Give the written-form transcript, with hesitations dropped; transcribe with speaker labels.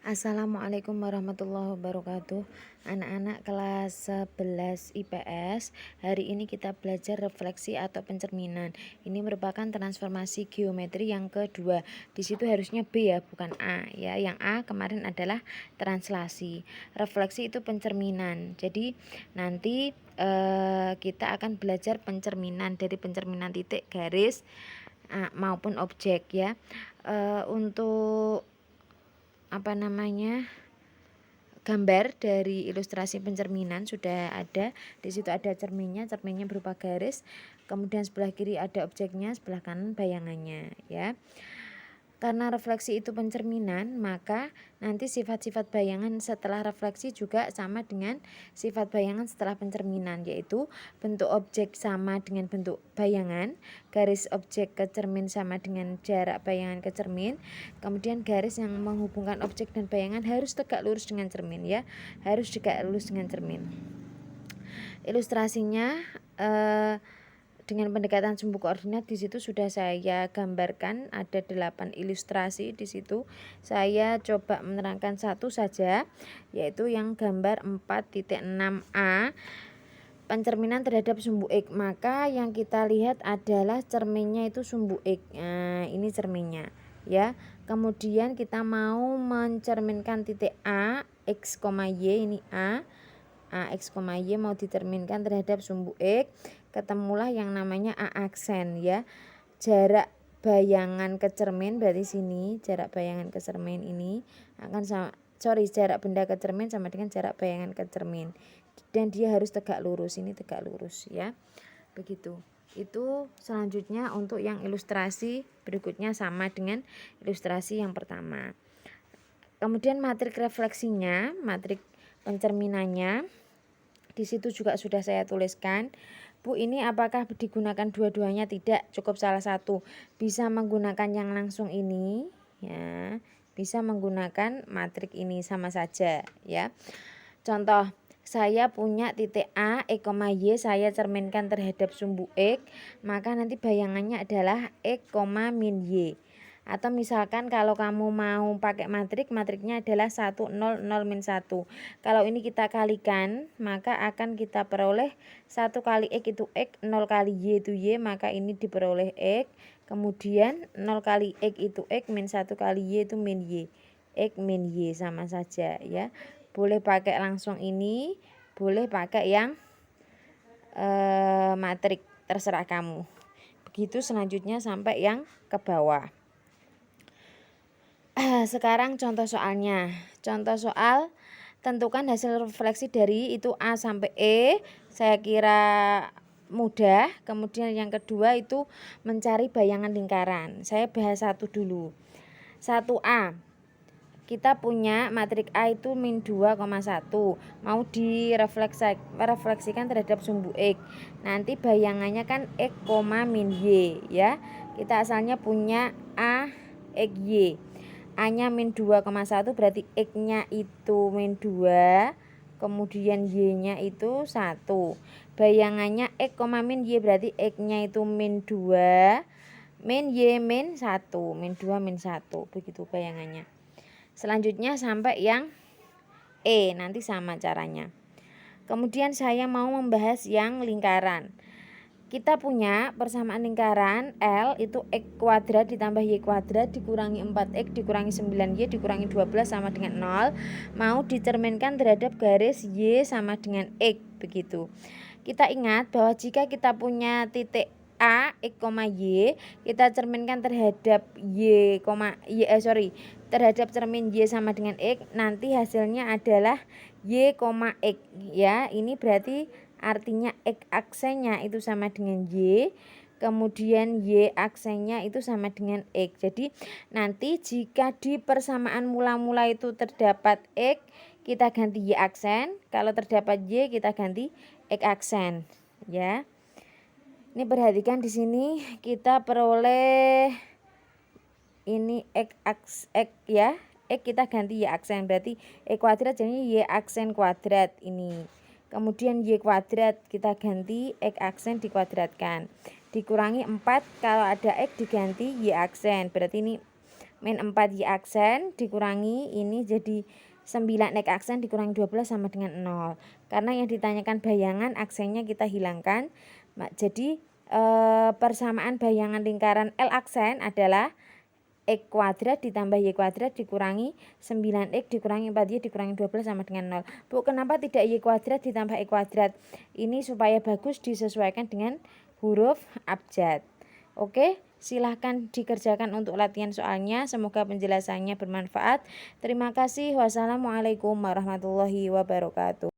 Speaker 1: Assalamualaikum warahmatullahi wabarakatuh. Anak-anak kelas 11 IPS, hari ini kita belajar refleksi atau pencerminan. Ini merupakan transformasi geometri yang kedua. Di situ harusnya B ya, bukan A ya. Yang A kemarin adalah translasi. Refleksi itu pencerminan. Jadi nanti kita akan belajar pencerminan dari pencerminan titik, garis maupun objek ya. Untuk gambar dari ilustrasi pencerminan sudah ada. Di situ ada cerminnya berupa garis. Kemudian sebelah kiri ada objeknya, sebelah kanan bayangannya ya. Karena refleksi itu pencerminan, maka nanti sifat-sifat bayangan setelah refleksi juga sama dengan sifat bayangan setelah pencerminan, yaitu bentuk objek sama dengan bentuk bayangan, garis objek ke cermin sama dengan jarak bayangan ke cermin, kemudian garis yang menghubungkan objek dan bayangan harus tegak lurus dengan cermin ya, harus tegak lurus dengan cermin. Ilustrasinya dengan pendekatan sumbu koordinat di situ sudah saya gambarkan, ada 8 ilustrasi di situ. Saya coba menerangkan satu saja, yaitu yang gambar 4.6a pencerminan terhadap sumbu X. Maka yang kita lihat adalah cerminnya itu sumbu X. Nah, ini cerminnya ya. Kemudian kita mau mencerminkan titik A, X, Y, ini A. X, Y mau diterminkan terhadap sumbu X, ketemulah yang namanya A aksen ya. Jarak bayangan ke cermin berarti sini, jarak bayangan ke cermin ini akan sama, jarak benda ke cermin sama dengan jarak bayangan ke cermin. Dan dia harus tegak lurus, ini tegak lurus ya. Begitu. Itu selanjutnya untuk yang ilustrasi berikutnya sama dengan ilustrasi yang pertama. Kemudian matrik refleksinya, matrik pencerminannya di situ juga sudah saya tuliskan. Bu, ini apakah digunakan dua-duanya? Tidak, cukup salah satu. Bisa menggunakan yang langsung ini ya, bisa menggunakan matrik ini sama saja ya. Contoh, saya punya titik A, X, Y, saya cerminkan terhadap sumbu X, maka nanti bayangannya adalah X, min Y. Atau misalkan kalau kamu mau pakai matriknya adalah 1, 0, 0, min 1. Kalau ini kita kalikan, maka akan kita peroleh 1 kali X itu X, 0 kali Y itu Y, maka ini diperoleh X. Kemudian 0 kali X itu X, min 1 kali Y itu min Y. X min Y sama saja ya. Boleh pakai langsung ini, boleh pakai yang matrik, terserah kamu. Begitu selanjutnya sampai yang ke bawah. Sekarang contoh soalnya. Contoh soal, tentukan hasil refleksi dari itu A sampai E. Saya kira mudah. Kemudian yang kedua itu mencari bayangan lingkaran. Saya bahas satu dulu. 1A. Kita punya matrik A itu min 2,1. Mau direfleksikan terhadap sumbu X. Nanti bayangannya kan X, min Y ya. Kita asalnya punya A, X, Y. A-nya min 2,1 berarti X-nya itu min 2, kemudian Y-nya itu 1. Bayangannya X, min Y berarti X-nya itu min 2, min Y min 1, min 2 min 1. Begitu bayangannya. Selanjutnya sampai yang E, nanti sama caranya. Kemudian saya mau membahas yang lingkaran. Kita punya persamaan lingkaran L itu X kuadrat ditambah Y kuadrat dikurangi 4X dikurangi 9Y dikurangi 12 sama dengan 0. Mau dicerminkan terhadap garis Y sama dengan X, begitu. Kita ingat bahwa jika kita punya titik A, X, Y, kita cerminkan terhadap terhadap cermin Y sama dengan X, nanti hasilnya adalah Y, X ya. Ini berarti artinya X aksennya itu sama dengan Y, kemudian Y aksennya itu sama dengan X. Jadi nanti jika di persamaan mula-mula itu terdapat X, kita ganti Y aksen. Kalau terdapat Y, kita ganti X aksen ya. Ini perhatikan di sini kita peroleh ini X ya. X kita ganti Y aksen, berarti X kuadrat jadi Y aksen kuadrat ini. Kemudian Y kuadrat kita ganti X aksen dikuadratkan. Dikurangi 4, kalau ada X diganti Y aksen. Berarti ini min 4 Y aksen dikurangi ini jadi 9 X aksen dikurangi 12 sama dengan 0. Karena yang ditanyakan bayangan aksennya kita hilangkan. Jadi persamaan bayangan lingkaran L aksen adalah X kuadrat ditambah Y kuadrat dikurangi 9X dikurangi 4Y dikurangi 12 sama dengan 0. Bu, kenapa tidak Y kuadrat ditambah X kuadrat? Ini supaya bagus disesuaikan dengan huruf abjad. Oke, silahkan dikerjakan untuk latihan soalnya. Semoga penjelasannya bermanfaat. Terima kasih. Wassalamualaikum warahmatullahi wabarakatuh.